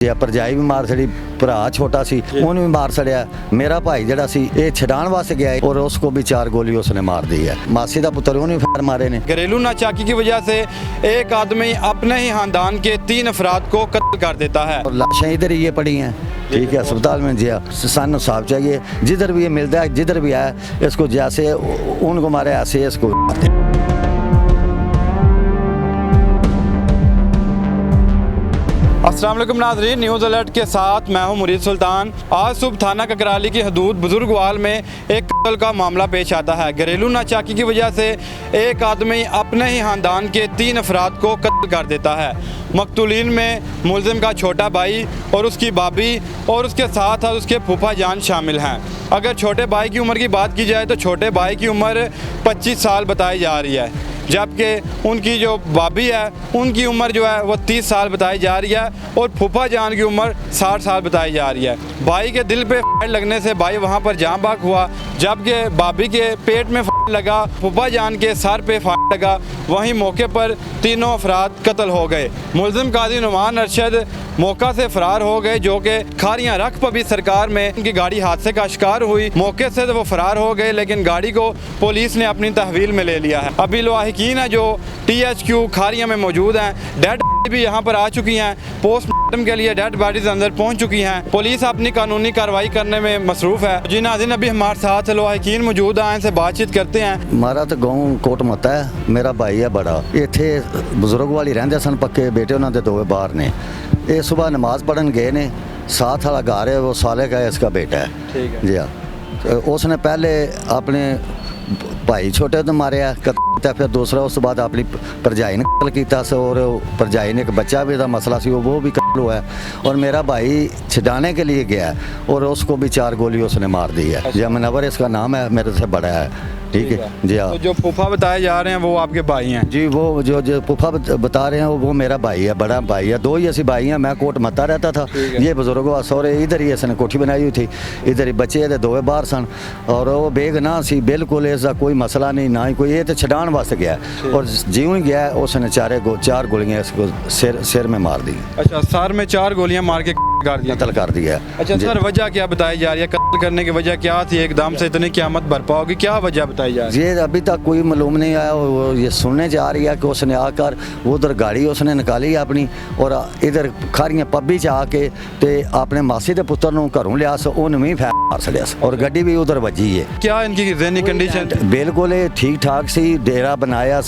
भरजाई भी मार छड़ी, भरा छोटा सी उन्हें भी मार छड़िया। मेरा भाई जड़ा सी ये छड़ान वास्ते गया और उसको भी 4 गोली उसने मार दी है। मासी दा पुत्र उन्हें फायर मारे ने। घरेलू नाचाकी की वजह से एक आदमी अपने ही खानदान के 3 अफराद को कत्ल कर देता है और लाशें इधर ही ये पड़ी हैं। ठीक है, अस्पताल में जिया सन साफ चाहिए, जिधर भी ये मिलता है जिधर भी आए इसको जैसे उनको मारे ऐसे इसको मारते। अस्सलाम वालेकुम नाज़रीन, न्यूज़ अलर्ट के साथ मैं हूं मुरीद सुल्तान। आज सुबह थाना ककराली की हदूद बुजुर्गवाल में एक कत्ल का मामला पेश आता है। घरेलू नाचाकी की वजह से एक आदमी अपने ही खानदान के 3 अफराद को कत्ल कर देता है। मकतूलीन में मुलजिम का छोटा भाई और उसकी भाभी और उसके साथ उसके फूफा जान शामिल हैं। अगर छोटे भाई की उम्र की बात की जाए तो छोटे भाई की उम्र 25 साल बताई जा रही है, जबकि उनकी जो भाभी है उनकी उम्र जो है वो 30 साल बताई जा रही है और फूफा जान की उम्र 60 साल बताई जा रही है। भाई के दिल पे फायर लगने से भाई वहां पर जान बाक हुआ, जबकि भाभी के पेट में फायर लगा, फूफा जान के सर पे फायर लगा। वहीं मौके पर तीनों अफराद कत्ल हो गए। मुलजिम काजी नुमान अरशद मौका से फरार हो गए, जो कि खारियां रख पबी सरकार में उनकी गाड़ी हादसे का शिकार हुई। मौके से तो वो फरार हो गए, लेकिन गाड़ी को पुलिस ने अपनी तहवील में ले लिया है। अभी लाहिकीन है जो THQ खारियां में मौजूद हैं, डेड भी यहाँ पर आ चुकी हैं। पोस्टमार्टम के लिए डेड बॉडीज अंदर पहुँच चुकी हैं। पुलिस अपनी कानूनी कार्रवाई करने में मसरूफ़ है। जी नाज़रीन, अभी हमारे साथ लाहिकीन मौजूद हैं, इनसे बातचीत करते हैं। मारा तो गाँव कोट मता है, मेरा भाई है बड़ा, इतने बुजुर्ग वाली रहंदे सन, पक्के बेटे उन्होंने 2 बाहर ने। ये सुबह नमाज पढ़न गए ने, साथ वाला घर है वो साले का है, इसका बेटा है जी हाँ। उसने पहले अपने भाई छोटे तो मारे किया, फिर दूसरा उस बाद अपनी भरजाई ने कत्ल किया और भरजाई ने एक बच्चा भी था, मसला सी वो भी कत्ल हुआ है। और मेरा भाई छुड़ाने के लिए गया और उसको भी 4 गोली उसने मार दी है। जी मनवर इसका नाम है, मेरे से बड़ा है। ठीक है जी हाँ। तो जो फूफा बताए जा रहे हैं वो आपके भाई हैं? जी, वो जो फूफा बता रहे हैं वो मेरा भाई है, बड़ा भाई है। 2 ही ऐसी भाई हैं। मैं कोट मता रहता था, ये बुजुर्ग सौरे इधर ही इसने कोठी बनाई हुई थी, इधर ही बच्चे थे 2 बाहर सन और वो बेगना सी, बिल्कुल इसका कोई मसला नहीं, ना ही कोई। ये तो छड़ान वास्ते गया और ज्यों ही गया उसने 4 गोलियां इसको सिर में मार दी। अच्छा, सर में 4 गोलियां मार के कत्ल कर दिया। अच्छा सर, वजह क्या बताई जा रही है? कत्ल करने की वजह क्या थी? एकदम से इतनी क़यामत बरपा होगी, क्या वजह बताई जा रही है? ये अभी तक कोई मालूम नहीं आया। वो ये सुनने जा रही है कि उसने आकर उधर गाड़ी उसने निकाली अपनी और इधर खारियां पब्बी च आके ते अपने मासी के पुत्र नूं घरों लिया, उन्हें भी फायर मार छड़िया और गड्डी भी उधर वजी है। क्या इनकी ज़हनी कंडीशन? बिल्कुल ठीक ठाक सी, डेरा बनाया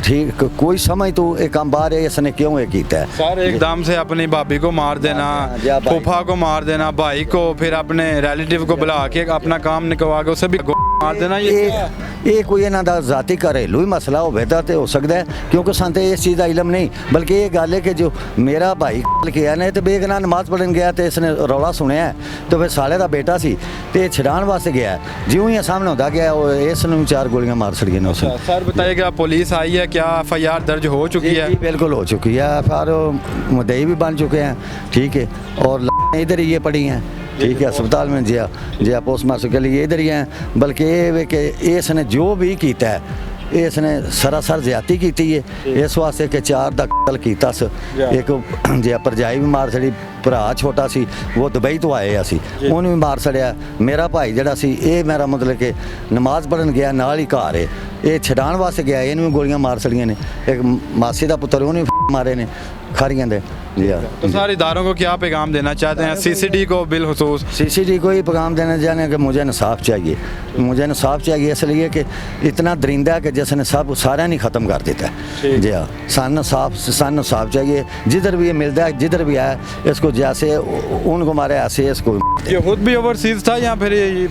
ठीक, कोई समझ तो एक काम बाहर है इसने क्यों ये किया है। सर एकदम से अपनी भाभी को मार देना, फूफा को मार देना, भाई को, फिर अपने रिलेटिव को बुला के अपना काम निकलवा के उसे भी मार देना, ये कोई इन्हों का जाती घरेलू ही मसला होता तो हो सकता है, क्योंकि सन तो इस चीज़ का इलम नहीं। बल्कि ये गल है कि जो मेरा भाई किया ने तो बेगना नमाज पढ़न गया तो इसने रौला सुनिया तो फिर साले का बेटा सी तो छड़ान वास्ते गया, ज्यों ही सामने होता गया इसनों 4 गोलियां मार छड़ियां ने उसने। सर बताइएगा, पुलिस आई है क्या? FIR दर्ज हो चुकी है? बिल्कुल हो चुकी है, FIR मुद्दई भी बन चुके हैं। ठीक है, और इधर ही ये पड़ी हैं। ठीक है, अस्पताल में जिया पोस्टमार्टम के लिए इधर ही हैं। बल्कि ये कि इसने जो भी किया है इसने सरासर ज्यादती की है, इस वास्ते कि 4 का कत्ल किया। एक जी भरजाई भी मार छड़ी, भरा छोटा सी वो दुबई तो आए असी उन्हें भी मार छड़िया। मेरा भाई जड़ा सी ये मेरा मतलब कि नमाज पढ़न गया, नाल ही घर है, ये छड़ान वास्ते गया, इन्हें भी गोलियां मार छड़ियां ने। एक मासी का पुत्र उन्हें मारे ने खारियां दे। जी हाँ। तो सारे इदारों को क्या पैगाम देना चाहते हैं? CCD को बिलखुसूस CCD को ही पैगाम देना चाहते हैं कि मुझे इंसाफ चाहिए, मुझे इंसाफ चाहिए, इसलिए कि इतना दरिंदा है कि जिसने सब सारा नहीं ख़त्म कर देता है। जी हाँ, सन साफ चाहिए, जिधर भी ये मिलता है जिधर भी आए इसको जैसे उनको मारे ऐसे इसको। ये खुद भी ओवरसीज था या फिर ये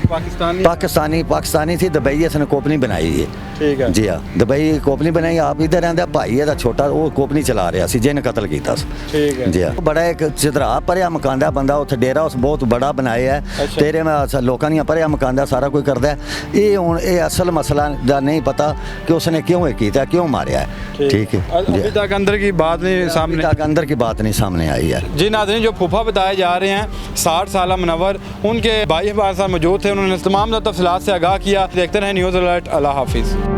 पाकिस्तानी थी, दुबई इसने कोपनी बनाई है। ठीक है जी हाँ, दुबई कोपनी बनाई। आप इधर रहते भाई है छोटा, वो कोपनी चला रहा सी जिन्हें कत्ल किया। जी हाँ, बड़ा एक चित्रा भरिया मकान का बंदा उत्थे डेरा उस बहुत बड़ा बनाया है। अच्छा। तेरे में लोगों दी भरिया मकान सारा कोई करता है। ये हुण ये असल मसला दा नहीं पता कि उसने क्यों किया, क्यों मारिया है। ठीक है, अभी तक अंदर की बात नहीं सामने, अंदर की बात नहीं सामने आई है। जी नाज़रीन, जो फूफा बताए जा रहे हैं 60 साल मनवर, उनके भाई हमारे साथ मौजूद थे, उन्होंने तमाम तफसीलात से आगाह किया। देखते रहें न्यूज़ अलर्ट। अल्लाह हाफिज़।